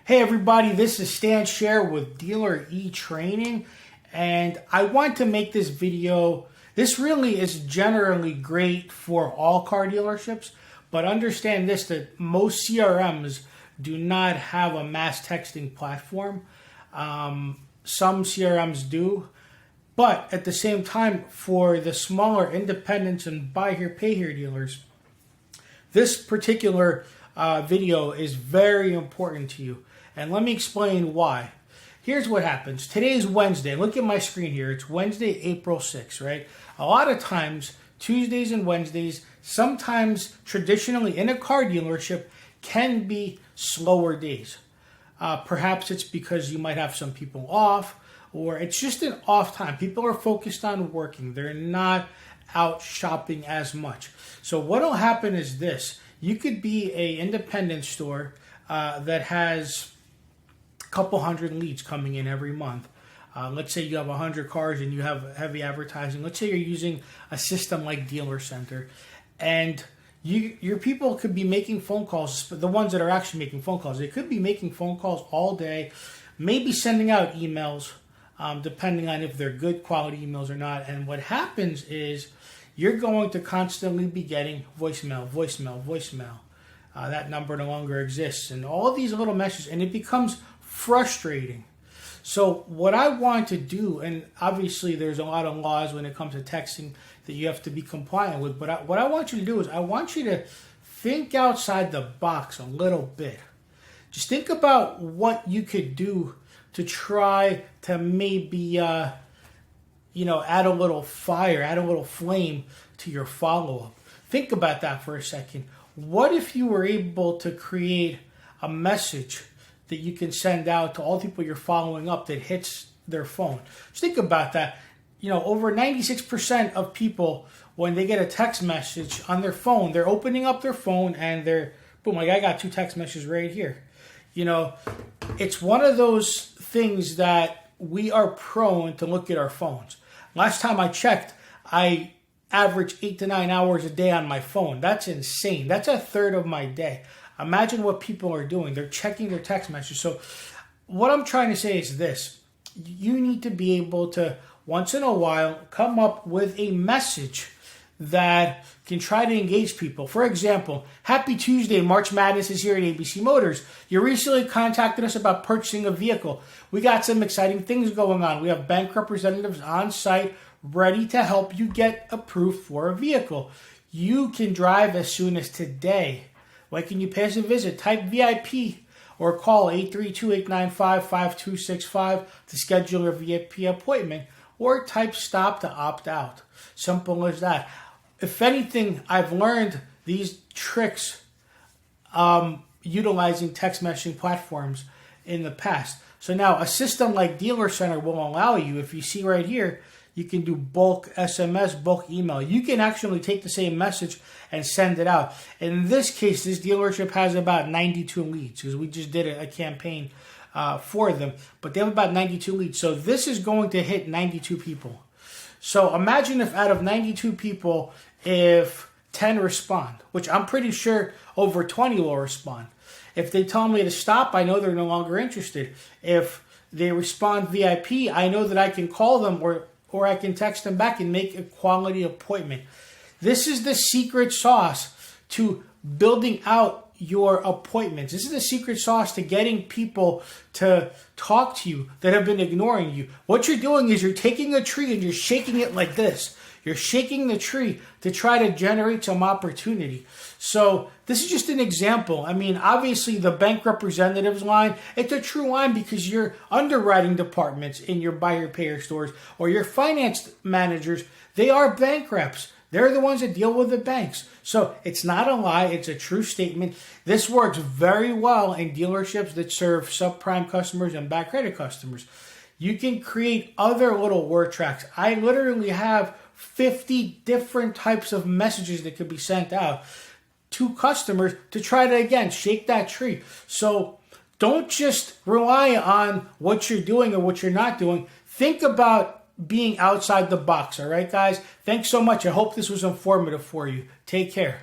Hey everybody, this is Sher with Dealer E-Training, and I want to make this video. This really is generally great for all car dealerships, but understand this, that most CRMs do not have a mass texting platform. Some CRMs do, but at the same time, for the smaller independents and buy here, pay here dealers, this particular video is very important to you. And let me explain why. Here's what happens. Today is Wednesday. Look at my screen here. It's Wednesday, April 6th, right? A lot of times, Tuesdays and Wednesdays, sometimes traditionally in a car dealership, can be slower days. Perhaps it's because you might have some people off, or it's just an off time. People are focused on working. They're not out shopping as much. So what will happen is this. You could be an independent store that has a couple hundred leads coming in every month. Let's say you have 100 cars and you have heavy advertising. Let's say you're using a system like dealercenter, and your people could be making phone calls. The ones that are actually making phone calls, they could be making phone calls all day, maybe sending out emails, depending on if they're good quality emails or not. And what happens is you're going to constantly be getting voicemail. That number no longer exists, and all these little messages, and it becomes frustrating. So what I want to do, and obviously there's a lot of laws when it comes to texting that you have to be compliant with, but what I want you to do is I want you to think outside the box a little bit. Just think about what you could do to try to maybe add a little fire, add a little flame to your follow-up. Think about that for a second. What if you were able to create a message that you can send out to all the people you're following up that hits their phone? Just think about that. Over 96% of people, when they get a text message on their phone, they're opening up their phone and they're, boom, like I got 2 text messages right here. It's one of those things that we are prone to look at our phones. Last time I checked, I average 8 to 9 hours a day on my phone. That's insane. That's a third of my day. Imagine what people are doing. They're checking their text messages. So what I'm trying to say is this. You need to be able to, once in a while, come up with a message that can try to engage people. For example, Happy Tuesday, March Madness is here at ABC Motors. You recently contacted us about purchasing a vehicle. We got some exciting things going on. We have bank representatives on site ready to help you get approved for a vehicle. You can drive as soon as today. When can you pass a visit? Type VIP or call 832-895-5265 to schedule your VIP appointment, or type stop to opt out. Simple as that. If anything, I've learned these tricks utilizing text messaging platforms in the past. So now a system like dealercenter will allow you, if you see right here, you can do bulk SMS, bulk email. You can actually take the same message and send it out. In this case, this dealership has about 92 leads because we just did a campaign for them. But they have about 92 leads. So this is going to hit 92 people. So imagine if out of 92 people, if 10 respond, which I'm pretty sure over 20 will respond. If they tell me to stop, I know they're no longer interested. If they respond VIP, I know that I can call them or I can text them back and make a quality appointment. This is the secret sauce to building out your appointments. This is the secret sauce to getting people to talk to you that have been ignoring you. What you're doing is you're taking a tree and you're shaking it like this. You're shaking the tree to try to generate some opportunity. So this is just an example. I mean, obviously the bank representatives line, it's a true line because your underwriting departments in your buyer payer stores or your finance managers, they are bank reps. They're the ones that deal with the banks. So it's not a lie. It's a true statement. This works very well in dealerships that serve subprime customers and bad credit customers. You can create other little word tracks. I literally have 50 different types of messages that could be sent out to customers to try to, again, shake that tree. So don't just rely on what you're doing or what you're not doing. Think about being outside the box, all right, guys? Thanks so much. I hope this was informative for you. Take care.